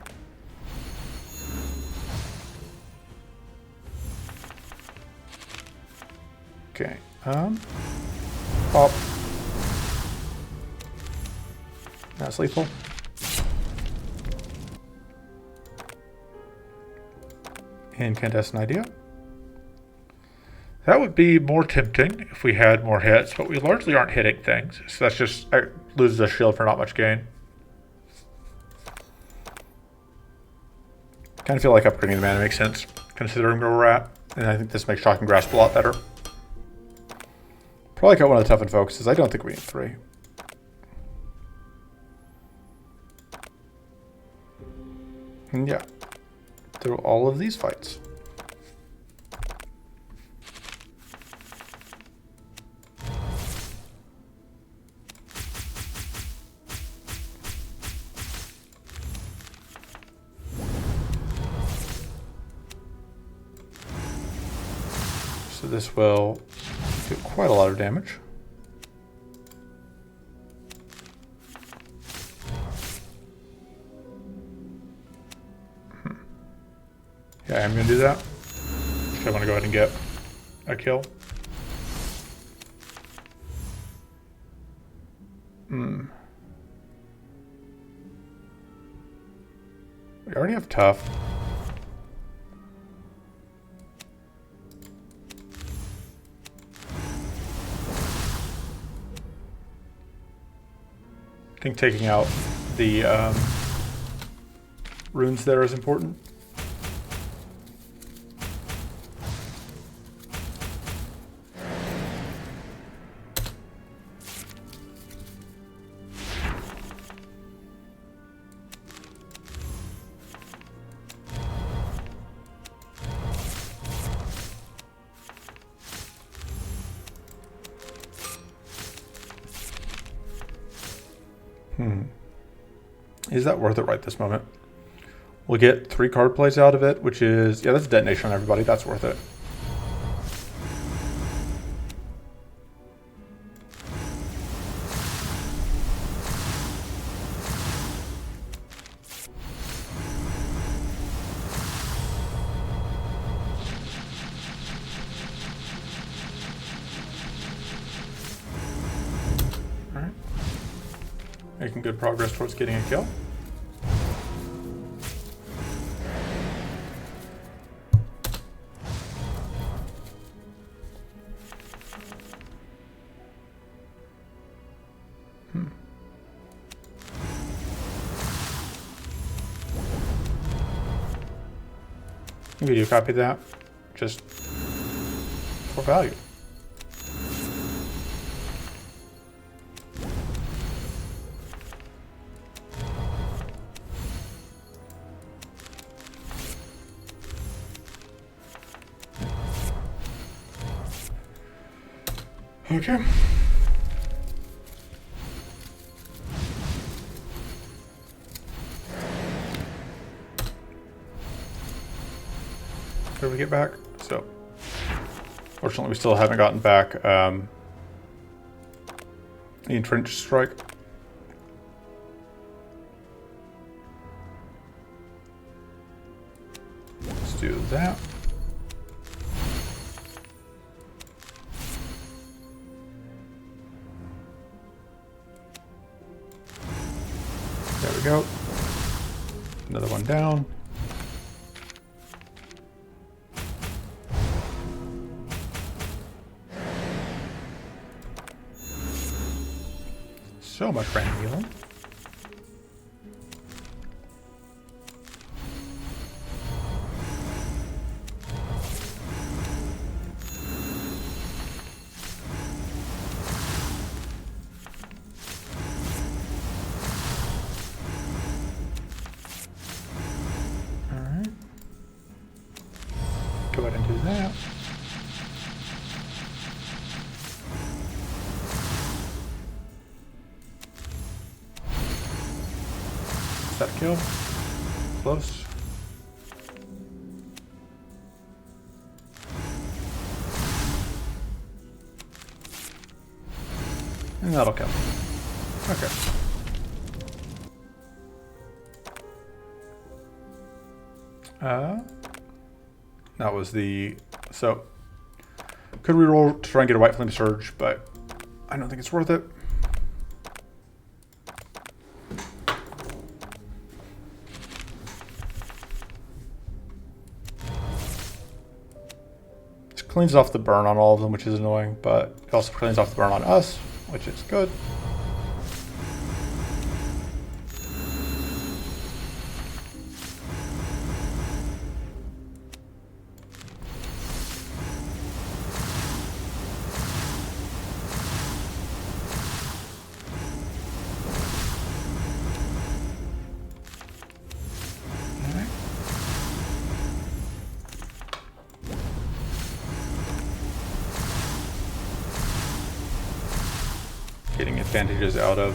Okay. Pop. That's lethal. Incandescent idea. That would be more tempting if we had more hits, but we largely aren't hitting things. So that's just, loses a shield for not much gain. Kind of feel like upgrading the mana makes sense, considering where we're at. And I think this makes Shocking Grasp a lot better. Probably got one of the toughened focuses. I don't think we need 3. And yeah, through all of these fights. So this will do quite a lot of damage. Yeah, I'm going to do that. I want to go ahead and get a kill. We already have tough. I think taking out the runes there is important. Is that worth it right this moment? We'll get 3 card plays out of it, which is, yeah, that's a detonation on everybody. That's worth it. All right. Making good progress towards getting a kill. We do copy that, just for value. Okay. Did we get back? So, fortunately, we still haven't gotten back the entrenched strike. Let's do that. There we go. Another one down. So much random healing. All right. Go ahead and do that. Is that a kill? Close. And that'll kill. Okay. That was the... So, could we roll to try and get a White Flame Surge, but I don't think it's worth it. Cleans off the burn on all of them, which is annoying, but it also cleans off the burn on us, which is good. advantages out of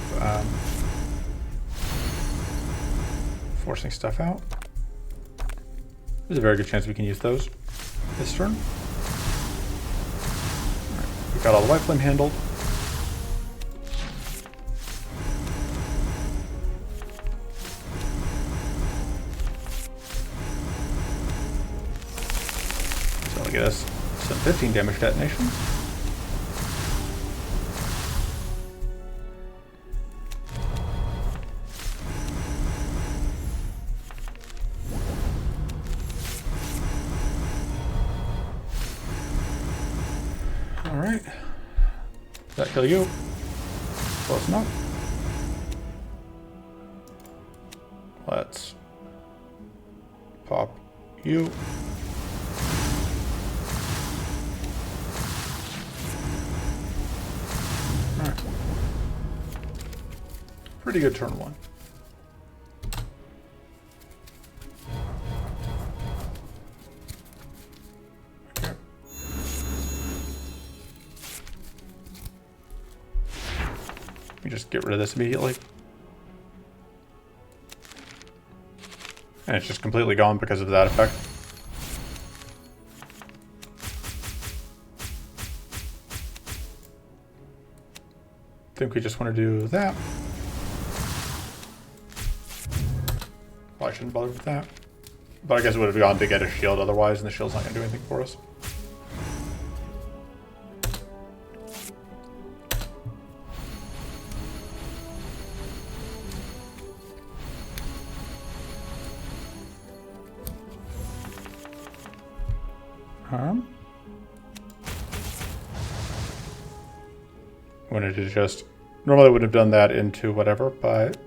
forcing stuff out. There's a very good chance we can use those this turn. Alright, we got all the white flame handled. So it'll get us some 15 damage detonations. Alright. Does that kill you? Close enough. Let's pop you. Alright. Pretty good turn one. Just get rid of this immediately. And it's just completely gone because of that effect. I think we just want to do that. Well, I shouldn't bother with that. But I guess it would have gone to get a shield otherwise, and the shield's not going to do anything for us. Wanted to just normally I would have done that into whatever, but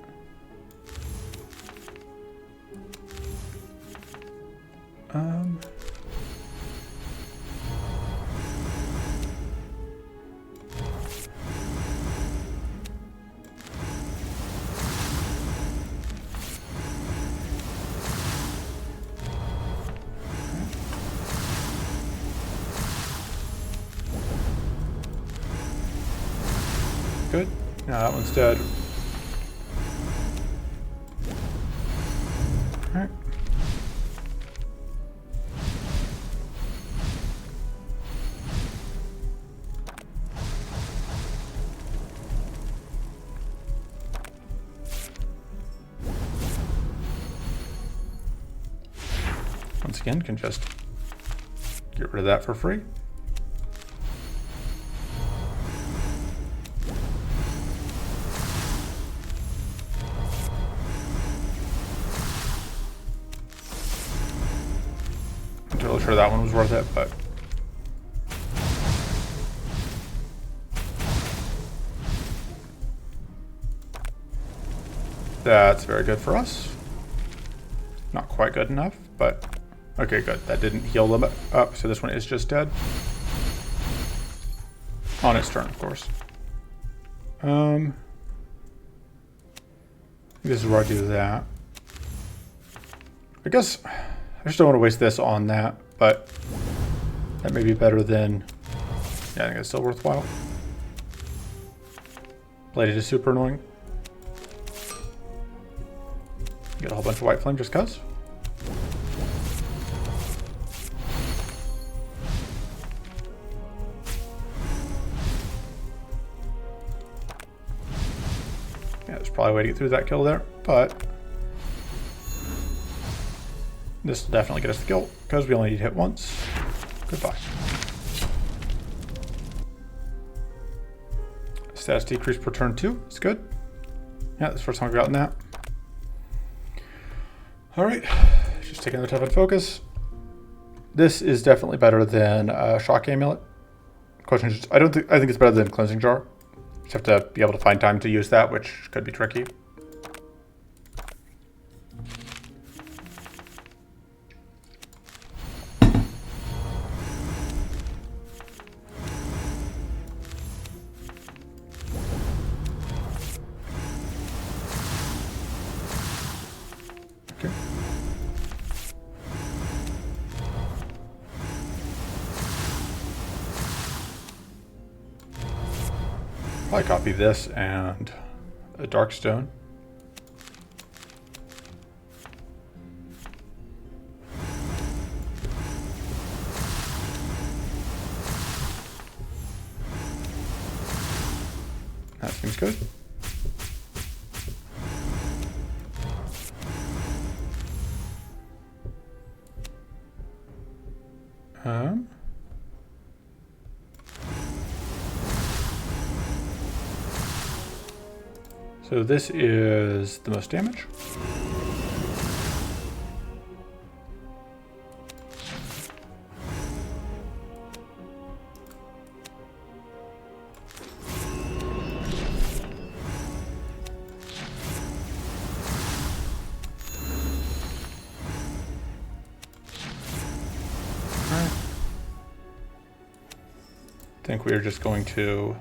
good. Now that one's dead. Alright. Once again, can just get rid of that for free. Sure that one was worth it, but that's very good for us. Not quite good enough, but okay, good. That didn't heal them up, so this one is just dead. On its turn, of course. This is where I do that. I guess I just don't want to waste this on that, but that may be better than... Yeah, I think it's still worthwhile. Bladed is super annoying. Get a whole bunch of white flame just cuz. Yeah, there's probably a way to get through that kill there, but this will definitely get us the kill, because we only need to hit once. Goodbye. Status decrease per turn 2. It's good. Yeah, that's the first time I've gotten that. Alright, just taking another tap and focus. This is definitely better than Shock Amulet. Question is, I think it's better than Cleansing Jar. Just have to be able to find time to use that, which could be tricky. Probably copy this and a dark stone. That seems good. So this is the most damage. I think we are just going to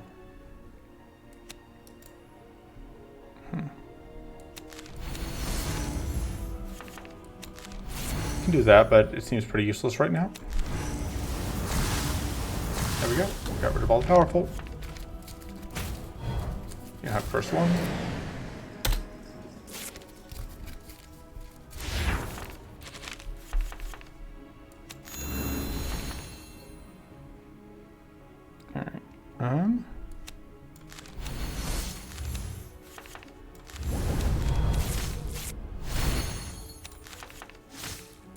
can do that, but it seems pretty useless right now. There we go. Got rid of all the powerful. You have first one.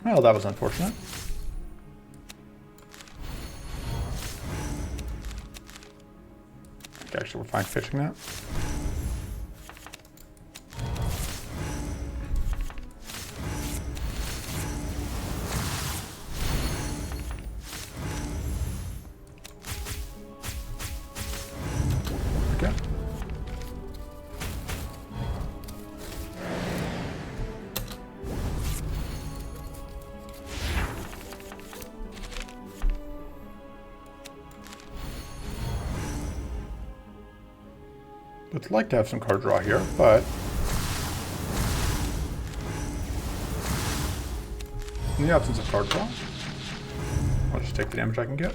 Well, that was unfortunate. Okay, actually, we're fine fixing that. Okay. Would like to have some card draw here, but in the absence of card draw, I'll just take the damage I can get.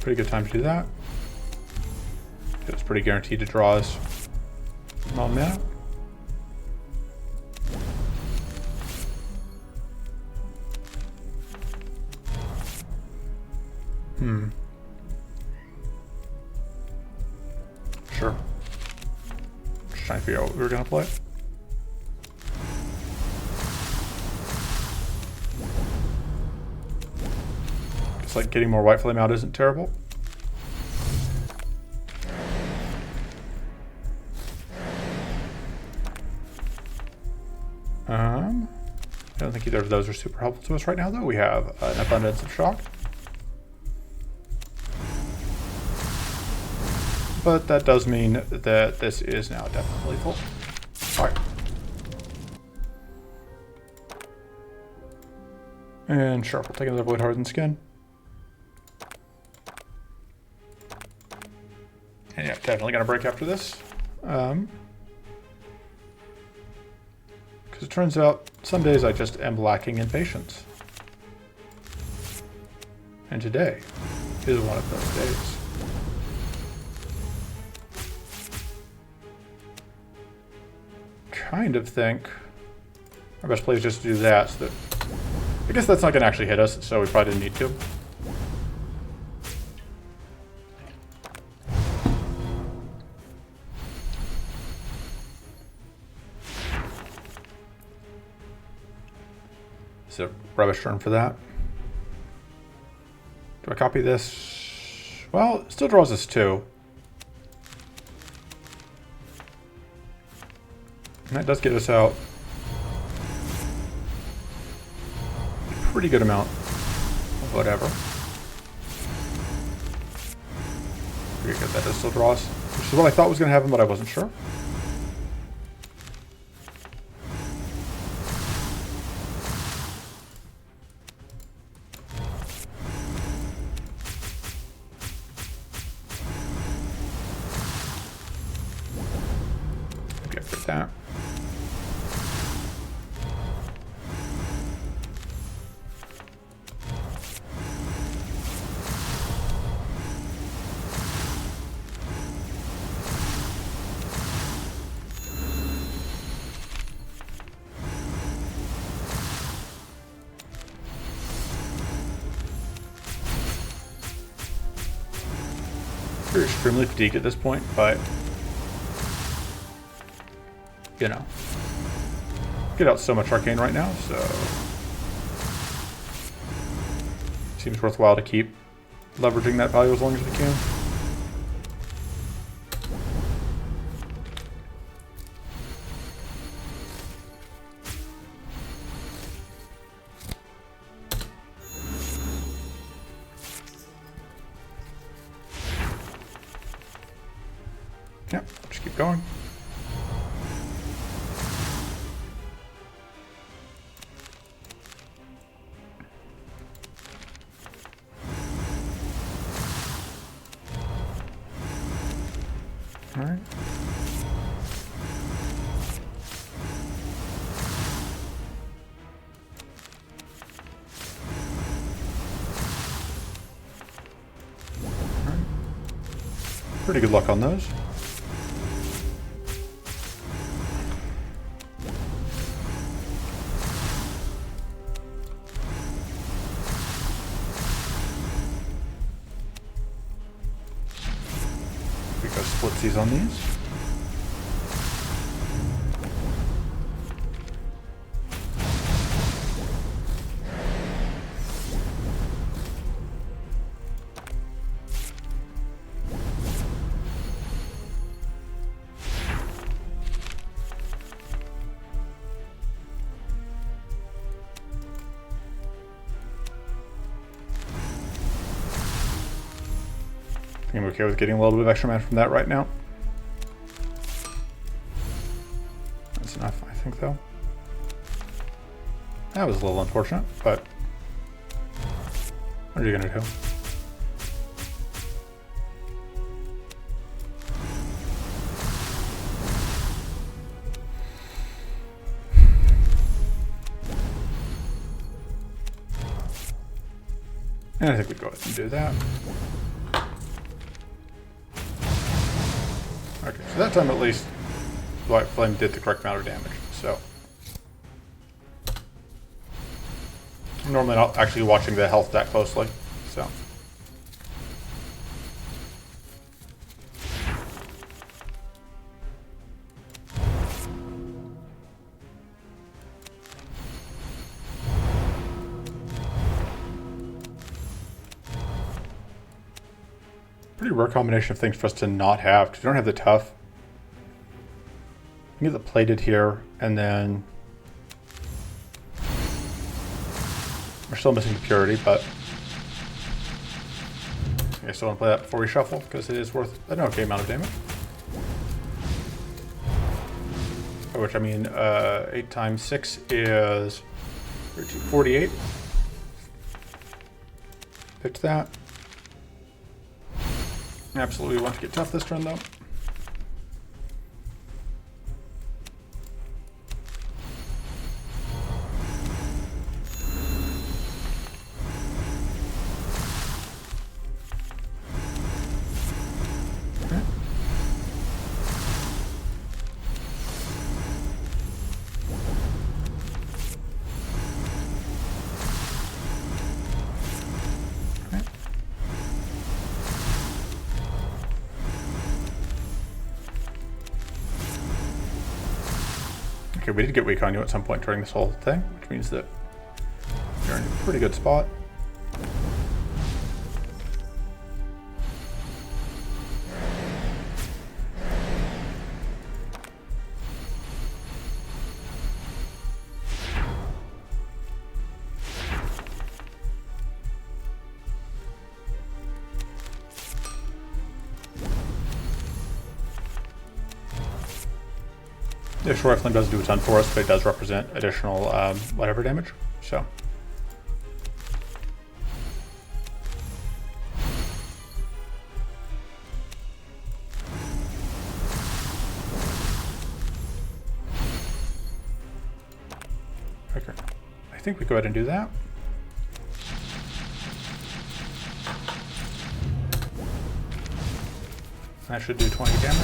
Pretty good time to do that. It was pretty guaranteed to draw us all mana. Sure. Just trying to figure out what we were gonna play. Like getting more white flame out isn't terrible. I don't think either of those are super helpful to us right now, though. We have an abundance of shock. But that does mean that this is now definitely full. Alright. And sure, we'll take another Void Hardened Skin. And yeah, definitely gonna break after this. Because it turns out some days I just am lacking in patience. And today is one of those days. Kind of think our best play is just to do that, so that I guess that's not gonna actually hit us, so we probably didn't need to. It's a rubbish turn for that. Do I copy this? Well, it still draws us 2. And that does get us out a pretty good amount of whatever. Pretty good, that does still draw us. Which is what I thought was going to happen, but I wasn't sure. with that. We're extremely fatigued at this point, but you know, get out so much arcane right now, so seems worthwhile to keep leveraging that value as long as we can. Yep, just keep going. All right. Pretty good luck on those. We go splitsies on these. I'm okay with getting a little bit of extra mana from that right now. That's enough, I think, though. That was a little unfortunate, but what are you gonna do? And I think we go ahead and do that. Okay, so that time at least, White Flame did the correct amount of damage, so. I'm normally not actually watching the health that closely, so. Pretty rare combination of things for us to not have, because we don't have the tough. We can get the plated here, and then we're still missing the purity, but I still want to play that before we shuffle, because it is worth an okay amount of damage. By which I mean 8 times 6 is 48. Pitch that. Absolutely want to get tough this turn, though. Okay. Okay, we did get weak on you at some point during this whole thing, which means that you're in a pretty good spot. Yeah, Short Flame doesn't do a ton for us, but it does represent additional whatever damage, so. think we go ahead and do that. That should do 20 damage.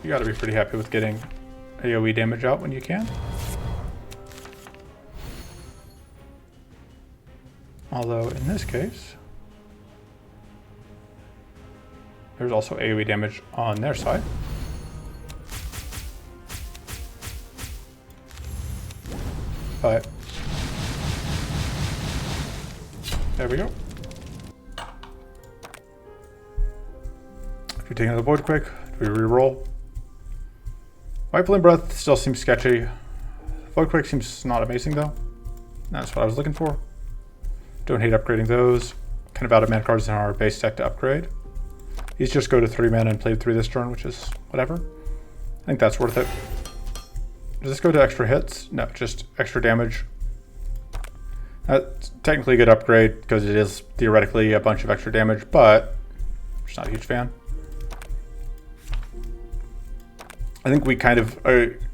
You gotta be pretty happy with getting AoE damage out when you can. Although in this case, there's also AoE damage on their side. But there we go. If you take another void quick, do we reroll? White Flame Breath still seems sketchy. Void Quick seems not amazing though. That's what I was looking for. Don't hate upgrading those. Kind of out of mana cards in our base deck to upgrade. These just go to 3 mana and play 3 this turn, which is whatever. I think that's worth it. Does this go to extra hits? No, just extra damage. That's technically a good upgrade because it is theoretically a bunch of extra damage, but I'm just not a huge fan. I think we kind of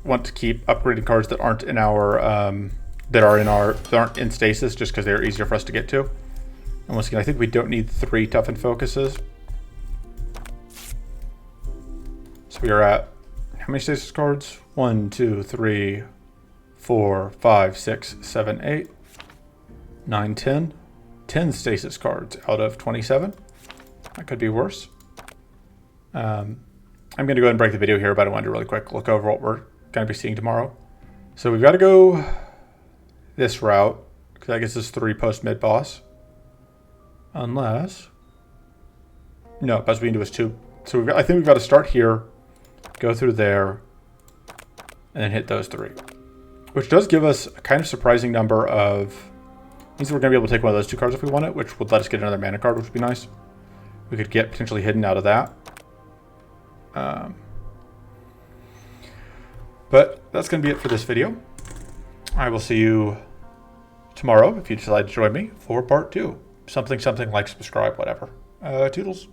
want to keep upgrading cards that aren't in our that aren't in Stasis just because they're easier for us to get to. And once again, I think we don't need 3 toughened focuses. So we are at how many Stasis cards? 1, 2, 3, 4, 5, 6, 7, 8, 9, 10. 10 Stasis cards out of 27. That could be worse. I'm going to go ahead and break the video here, but I wanted to really quick look over what we're going to be seeing tomorrow. So we've got to go this route, because that gets us 3 post-mid boss. Unless... no, best we can do is 2. So I think we've got to start here, go through there, and then hit those 3. Which does give us a kind of surprising number of... means we're going to be able to take one of those 2 cards if we want it, which would let us get another mana card, which would be nice. We could get potentially hidden out of that. But that's going to be it for this video. I will see you tomorrow if you decide to join me for part 2. Something, like, subscribe, whatever. Toodles.